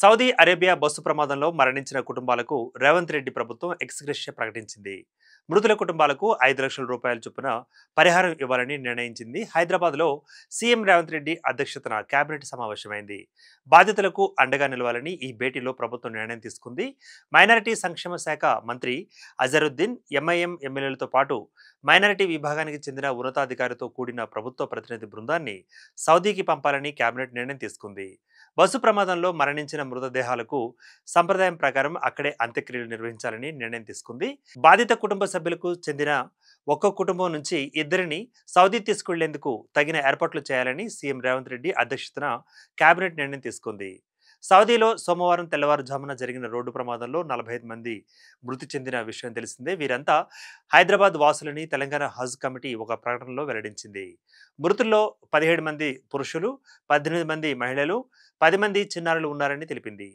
Saudi Arabia bus ప్రమాదంలో మరణించిన కుటుంబాలకు రేవంత్ రెడ్డి ప్రభుత్వం ఎక్స్‌గ్రేషియా ప్రకటించింది. మృతుల కుటుంబాలకు 5 లక్షల రూపాయల చొప్పున పరిహారం ఇవ్వాలని నిర్ణయించింది. హైదరాబాద్లో సీఎం రేవంత్ రెడ్డి అధ్యక్షతన కేబినెట్ సమావేశమైంది. బాధితులకు అండగా నిలవాలని ఈ భేటీలో ప్రభుత్వం నిర్ణయం తీసుకుంది. మైనారిటీ సంక్షేమ శాఖ మంత్రి అజరుద్దీన్, ఎంఐఎం ఎమ్మెల్యేలతో పాటు మైనారిటీ విభాగానికి చెందిన ఉన్నతాధికారితో కూడిన ప్రభుత్వ ప్రతినిధి బృందాన్ని సౌదీకి పంపాలని కేబినెట్ నిర్ణయం తీసుకుంది. బస్సు ప్రమాదంలో మరణించిన మృతదేహాలకు సంప్రదాయం ప్రకారం అక్కడే అంత్యక్రియలు నిర్వహించాలని నిర్ణయం తీసుకుంది. బాధిత కుటుంబ సభ్యులకు చెందిన ఒక్కో కుటుంబం నుంచి ఇద్దరిని సౌదీ తీసుకెళ్లేందుకు తగిన ఏర్పాట్లు చేయాలని సీఎం రేవంత్ రెడ్డి అధ్యక్షతన కేబినెట్ నిర్ణయం తీసుకుంది. సౌదీలో సోమవారం తెల్లవారుజామున జరిగిన రోడ్డు ప్రమాదంలో 45 మంది మృతి చెందిన విషయం తెలిసిందే. వీరంతా హైదరాబాద్ వాసులని తెలంగాణ హజ్ కమిటీ ఒక ప్రకటనలో వెల్లడించింది. మృతుల్లో 17 మంది పురుషులు, 18 మంది మహిళలు, 10 మంది చిన్నారులు ఉన్నారని తెలిపింది.